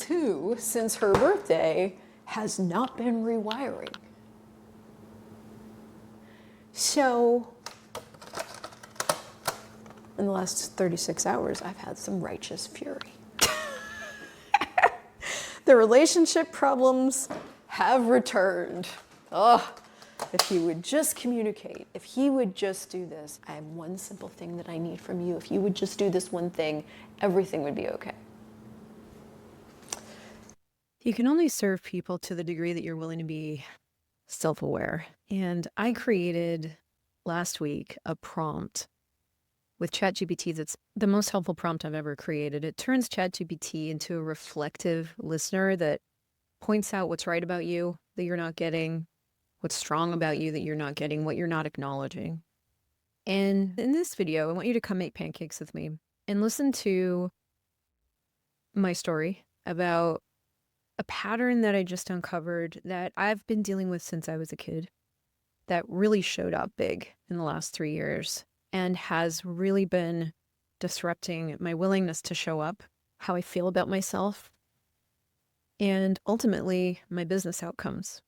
2 since her birthday has not been rewiring. So in the last 36 hours, I've had some righteous fury. The relationship problems have returned. Oh, if he would just communicate, if he would just do this, I have one simple thing that I need from you. If you would just do this one thing, everything would be okay. You can only serve people to the degree that you're willing to be self-aware. And I created last week a prompt with ChatGPT that's the most helpful prompt I've ever created. It turns ChatGPT into a reflective listener that points out what's right about you that you're not getting, what's strong about you that you're not getting, what you're not acknowledging. And in this video, I want you to come make pancakes with me and listen to my story about a pattern that I just uncovered that I've been dealing with since I was a kid that really showed up big in the last 3 years and has really been disrupting my willingness to show up, how I feel about myself, and ultimately my business outcomes.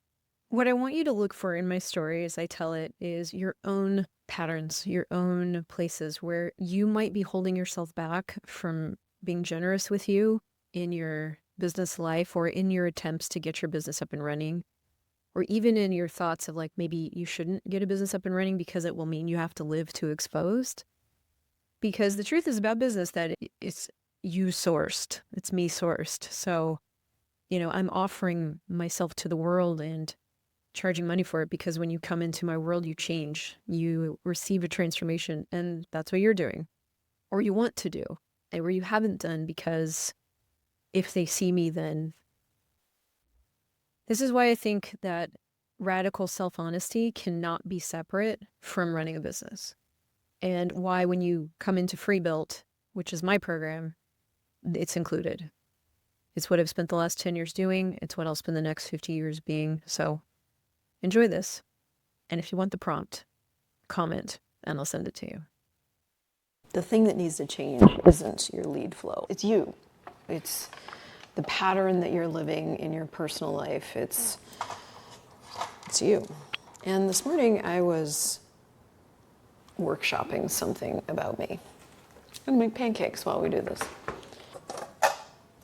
What I want you to look for in my story as I tell it is your own patterns, your own places where you might be holding yourself back from being generous with you in your business life or in your attempts to get your business up and running, or even in your thoughts of like, maybe you shouldn't get a business up and running because it will mean you have to live too exposed. Because the truth is about business that it's you sourced, it's me sourced. So, I'm offering myself to the world and charging money for it because when you come into my world, you change, you receive a transformation, and that's what you're doing, or you want to do, and where you haven't done because if they see me, then. This is why I think that radical self-honesty cannot be separate from running a business. And why when you come into Free Built, which is my program, it's included. It's what I've spent the last 10 years doing. It's what I'll spend the next 50 years being. So enjoy this. And if you want the prompt, comment and I'll send it to you. The thing that needs to change isn't your lead flow. It's you. It's the pattern that you're living in your personal life. It's you. And this morning I was workshopping something about me. I'm gonna make pancakes while we do this.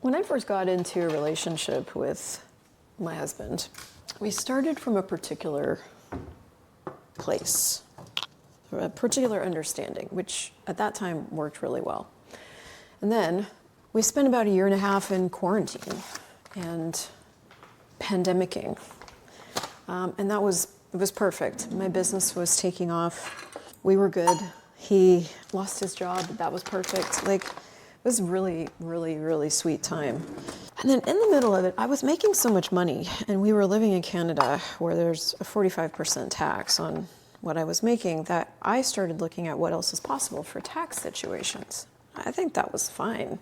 When I first got into a relationship with my husband, we started from a particular place, a particular understanding, which at that time worked really well. And then we spent about 1.5 years in quarantine and pandemicking. And it was perfect. My business was taking off. We were good. He lost his job, but that was perfect. Like, it was really, really, really sweet time. And then in the middle of it, I was making so much money, and we were living in Canada where there's a 45% tax on what I was making, that I started looking at what else is possible for tax situations. I think that was fine.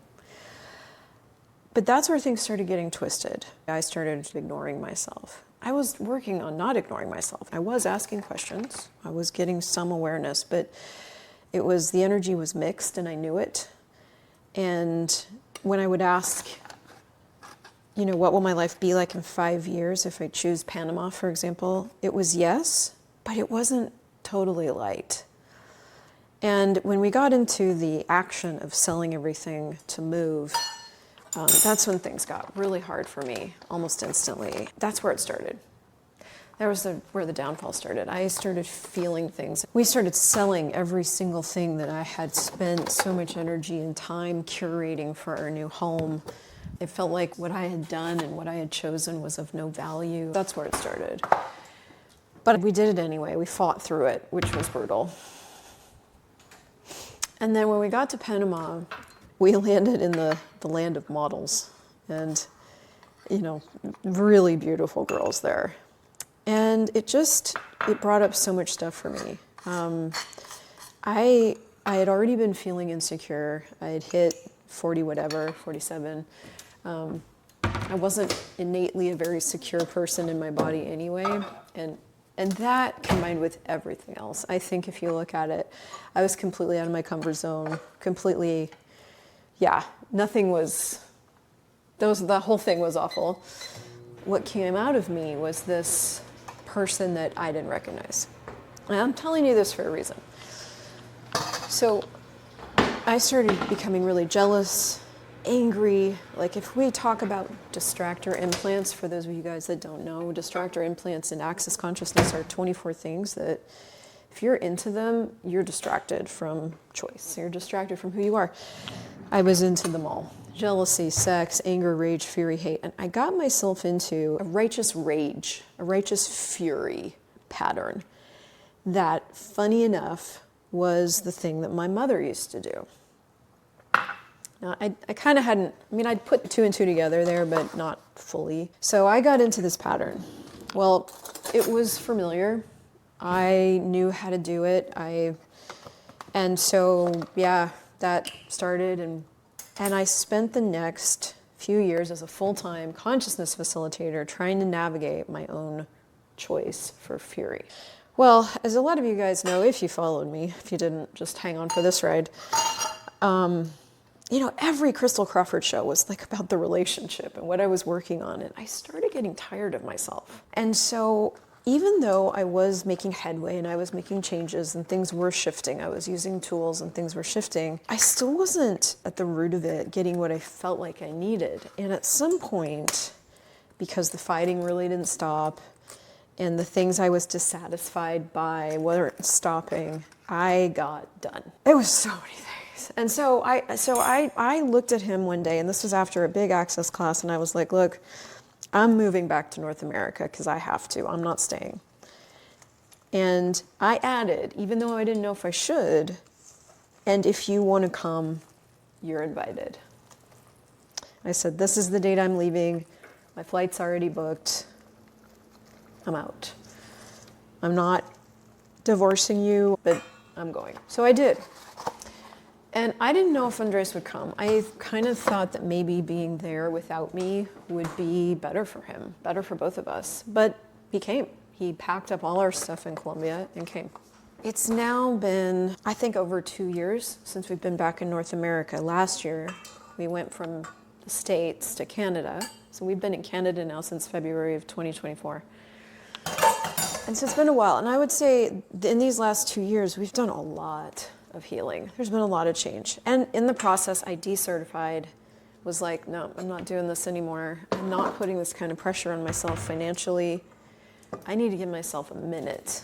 But that's where things started getting twisted. I started ignoring myself. I was working on not ignoring myself. I was asking questions. I was getting some awareness, but the energy was mixed and I knew it. And when I would ask, what will my life be like in 5 years if I choose Panama, for example, it was yes, but it wasn't totally light. And when we got into the action of selling everything to move, that's when things got really hard for me, almost instantly. That's where it started. That was where the downfall started. I started feeling things. We started selling every single thing that I had spent so much energy and time curating for our new home. It felt like what I had done and what I had chosen was of no value. That's where it started. But we did it anyway. We fought through it, which was brutal. And then when we got to Panama, we landed in the land of models and, really beautiful girls there. And it brought up so much stuff for me. I had already been feeling insecure. I had hit 47. I wasn't innately a very secure person in my body anyway. And that combined with everything else, I think if you look at it, I was completely out of my comfort zone, nothing was The whole thing was awful. What came out of me was this person that I didn't recognize. And I'm telling you this for a reason. So I started becoming really jealous, angry. Like, if we talk about distractor implants, for those of you guys that don't know, distractor implants in Access Consciousness are 24 things that if you're into them, you're distracted from choice. You're distracted from who you are. I was into them all. Jealousy, sex, anger, rage, fury, hate. And I got myself into a righteous rage, a righteous fury pattern that, funny enough, was the thing that my mother used to do. Now, I kind of hadn't, I'd put two and two together there, but not fully. So I got into this pattern. Well, it was familiar. I knew how to do it. And so, yeah, that started, and I spent the next few years as a full-time consciousness facilitator trying to navigate my own choice for fury. Well, as a lot of you guys know, if you followed me, if you didn't, just hang on for this ride. Every Crystal Crawford show was like about the relationship and what I was working on, and I started getting tired of myself. And so even though I was making headway and I was making changes and things were shifting, I was using tools and things were shifting, I still wasn't at the root of it getting what I felt like I needed. And at some point, because the fighting really didn't stop and the things I was dissatisfied by weren't stopping, I got done. It was so many things. And so I looked at him one day, and this was after a big Access class, and I was like, look, I'm moving back to North America because I have to. I'm not staying. And I added, even though I didn't know if I should, and if you want to come, you're invited. I said, this is the date I'm leaving. My flight's already booked. I'm out. I'm not divorcing you, but I'm going. So I did. And I didn't know if Andres would come. I kind of thought that maybe being there without me would be better for him, better for both of us. But he came. He packed up all our stuff in Colombia and came. It's now been, I think, over 2 years since we've been back in North America. Last year, we went from the States to Canada. So we've been in Canada now since February of 2024. And so it's been a while. And I would say in these last 2 years, we've done a lot of healing. There's been a lot of change. And in the process, I decertified, was like, no, I'm not doing this anymore. I'm not putting this kind of pressure on myself financially. I need to give myself a minute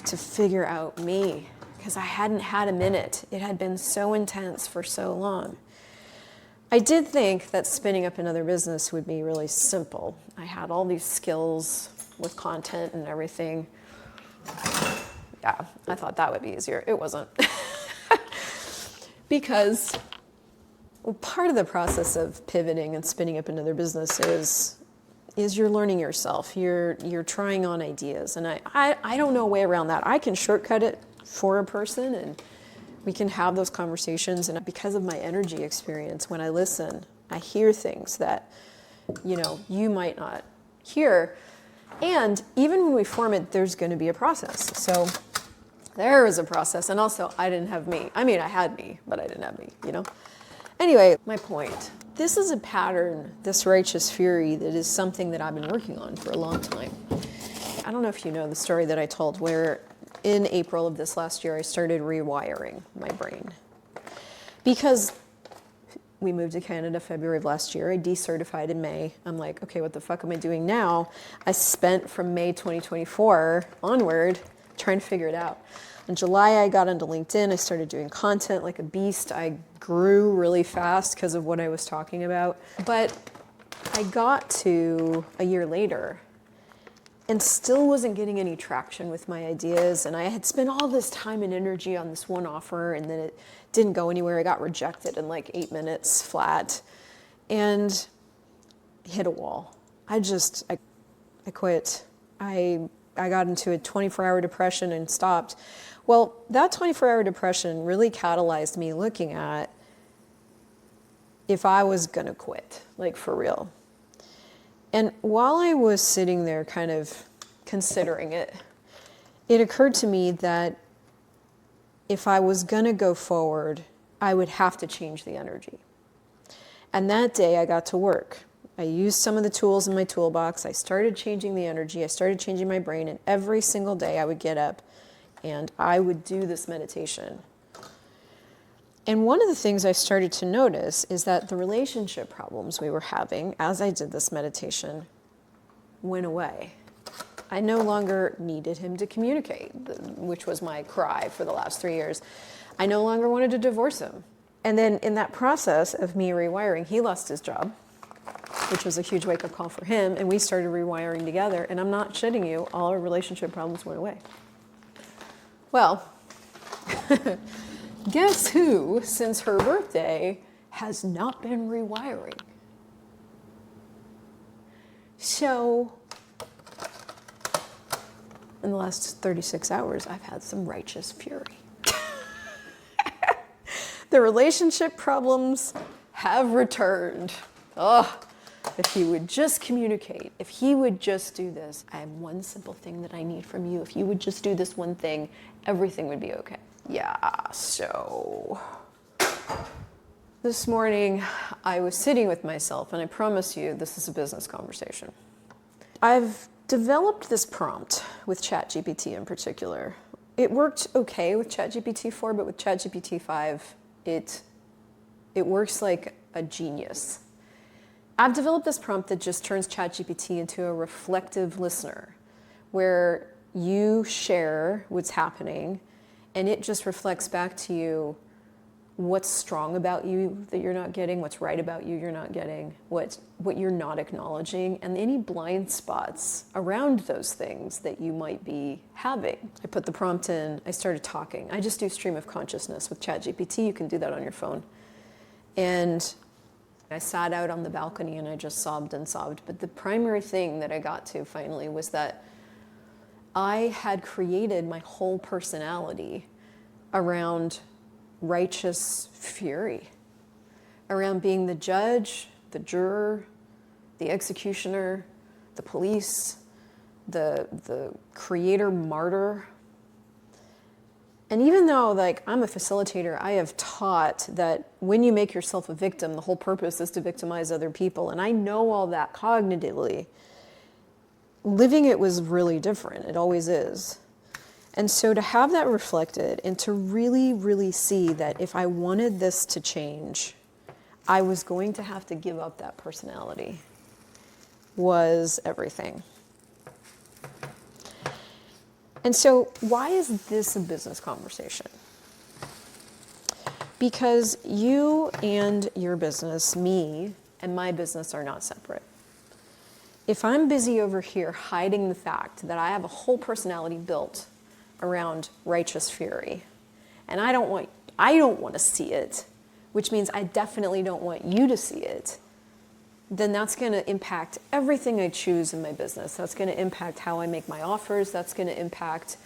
to figure out me, because I hadn't had a minute. It had been so intense for so long. I did think that spinning up another business would be really simple. I had all these skills with content and everything. Yeah, I thought that would be easier. It wasn't. Because part of the process of pivoting and spinning up another business is you're learning yourself. You're trying on ideas. And I don't know a way around that. I can shortcut it for a person, and we can have those conversations. And because of my energy experience, when I listen, I hear things that, you might not hear. And even when we form it, there's going to be a process. So there is a process. And also, I didn't have me. I had me, but I didn't have me, Anyway, my point. This is a pattern, this righteous fury, that is something that I've been working on for a long time. I don't know if you know the story that I told, where in April of this last year, I started rewiring my brain. Because we moved to Canada February of last year. I decertified in May. I'm like, okay, what the fuck am I doing now? I spent from May 2024 onward trying to figure it out. In July, I got onto LinkedIn. I started doing content like a beast. I grew really fast because of what I was talking about. But I got to a year later and still wasn't getting any traction with my ideas. And I had spent all this time and energy on this one offer, and then it didn't go anywhere. I got rejected in like 8 minutes flat and hit a wall. I quit. I got into a 24-hour depression and stopped. Well, that 24-hour depression really catalyzed me looking at if I was going to quit, like for real. And while I was sitting there kind of considering it, it occurred to me that if I was going to go forward, I would have to change the energy. And that day I got to work. I used some of the tools in my toolbox. I started changing the energy. I started changing my brain. And every single day I would get up and I would do this meditation. And one of the things I started to notice is that the relationship problems we were having as I did this meditation went away. I no longer needed him to communicate, which was my cry for the last 3 years. I no longer wanted to divorce him. And then in that process of me rewiring, he lost his job, which was a huge wake-up call for him, and we started rewiring together. And I'm not shitting you, all our relationship problems went away. Well, guess who, since her birthday, has not been rewiring? So, in the last 36 hours, I've had some righteous fury. The relationship problems have returned. Oh, if he would just communicate, if he would just do this, I have one simple thing that I need from you. If you would just do this one thing, everything would be okay. Yeah, so this morning I was sitting with myself, and I promise you this is a business conversation. I've developed this prompt with ChatGPT in particular. It worked okay with ChatGPT 4, but with ChatGPT 5, it works like a genius. I've developed this prompt that just turns ChatGPT into a reflective listener, where you share what's happening, and it just reflects back to you what's strong about you that you're not getting, what's right about you you're not getting, what you're not acknowledging, and any blind spots around those things that you might be having. I put the prompt in, I started talking. I just do stream of consciousness with ChatGPT. You can do that on your phone. And I sat out on the balcony and I just sobbed and sobbed. But the primary thing that I got to finally was that I had created my whole personality around righteous fury, around being the judge, the juror, the executioner, the police, the creator martyr. And even though I'm a facilitator, I have taught that when you make yourself a victim, the whole purpose is to victimize other people. And I know all that cognitively. Living it was really different. It always is. And so to have that reflected and to really, really see that if I wanted this to change, I was going to have to give up that personality was everything. And so why is this a business conversation? Because you and your business, me and my business are not separate. If I'm busy over here hiding the fact that I have a whole personality built around righteous fury, and I don't want to see it, which means I definitely don't want you to see it, then that's going to impact everything I choose in my business. That's going to impact how I make my offers. That's going to impact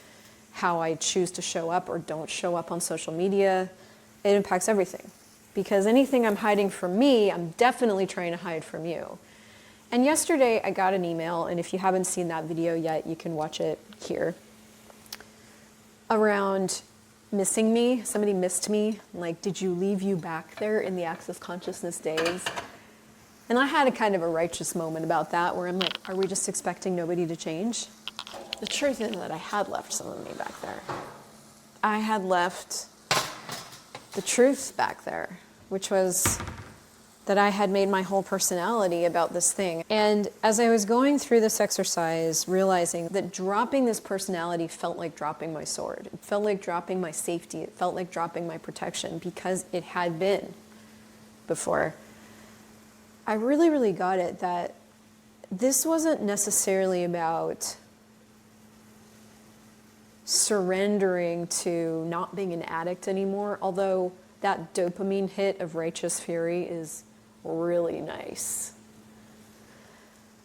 how I choose to show up or don't show up on social media. It impacts everything. Because anything I'm hiding from me, I'm definitely trying to hide from you. And yesterday I got an email, and if you haven't seen that video yet, you can watch it here, around missing me. Somebody missed me. Like, did you leave you back there in the Access Consciousness days? And I had a kind of a righteous moment about that, where I'm like, are we just expecting nobody to change? The truth is that I had left some of me back there. I had left the truth back there, which was that I had made my whole personality about this thing. And as I was going through this exercise, realizing that dropping this personality felt like dropping my sword. It felt like dropping my safety. It felt like dropping my protection, because it had been before. I really, really got it that this wasn't necessarily about surrendering to not being an addict anymore, although that dopamine hit of righteous fury is really nice.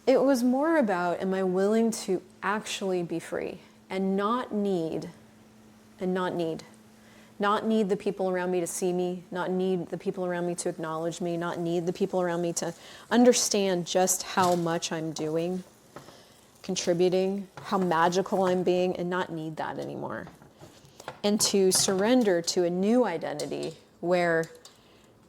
It was more about, am I willing to actually be free and not need the people around me to see me, not need the people around me to acknowledge me, not need the people around me to understand just how much I'm doing, contributing, how magical I'm being, and not need that anymore. And to surrender to a new identity where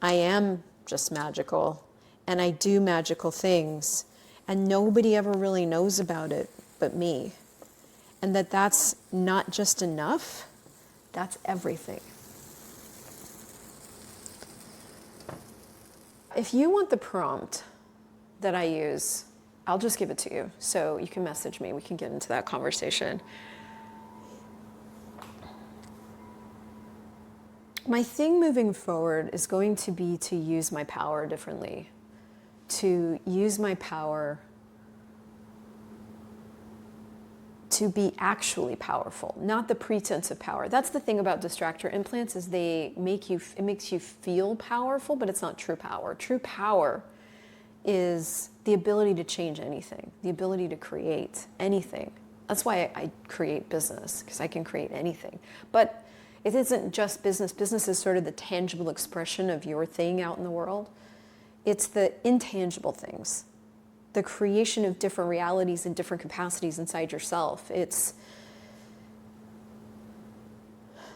I am just magical, and I do magical things, and nobody ever really knows about it but me. And that's not just enough, that's everything. If you want the prompt that I use, I'll just give it to you. So you can message me, we can get into that conversation. My thing moving forward is going to be to use my power differently, to use my power to be actually powerful, not the pretense of power. That's the thing about distractor implants, is it makes you feel powerful, but it's not true power. True power is the ability to change anything, the ability to create anything. That's why I create business, because I can create anything. But it isn't just business. Business is sort of the tangible expression of your thing out in the world. It's the intangible things, the creation of different realities and different capacities inside yourself. It's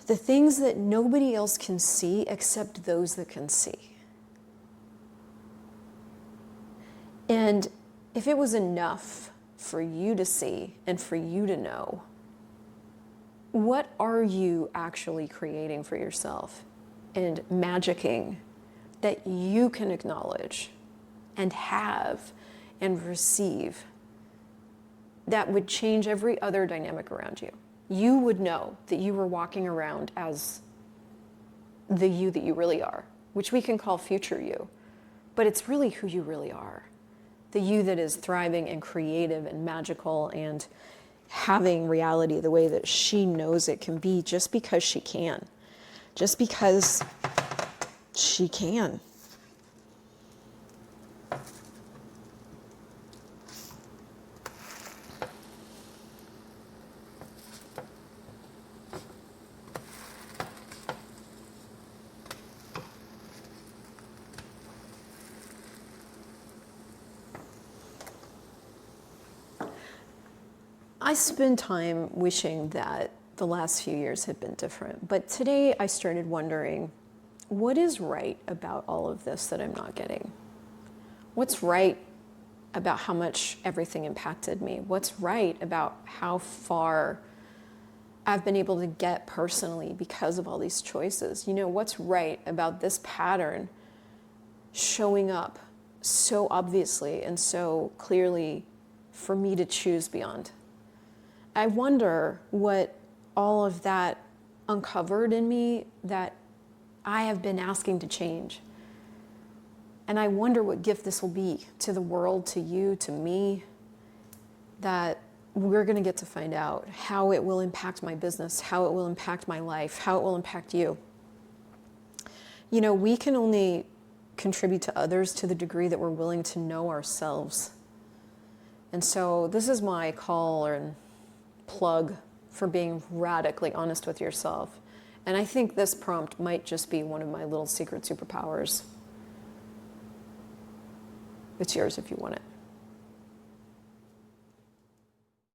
the things that nobody else can see except those that can see. And if it was enough for you to see and for you to know, what are you actually creating for yourself and magicking that you can acknowledge and have and receive that would change every other dynamic around you? You would know that you were walking around as the you that you really are, which we can call future you, but it's really who you really are. The you that is thriving and creative and magical and having reality the way that she knows it can be, just because she can. Just because she can. I spend time wishing that the last few years had been different, but today I started wondering, what is right about all of this that I'm not getting? What's right about how much everything impacted me? What's right about how far I've been able to get personally because of all these choices? You know, what's right about this pattern showing up so obviously and so clearly for me to choose beyond? I wonder what all of that uncovered in me that I have been asking to change. And I wonder what gift this will be to the world, to you, to me, that we're going to get to find out how it will impact my business, how it will impact my life, how it will impact you. You know, we can only contribute to others to the degree that we're willing to know ourselves. And so this is my call and plug for being radically honest with yourself. And I think this prompt might just be one of my little secret superpowers. It's yours if you want it.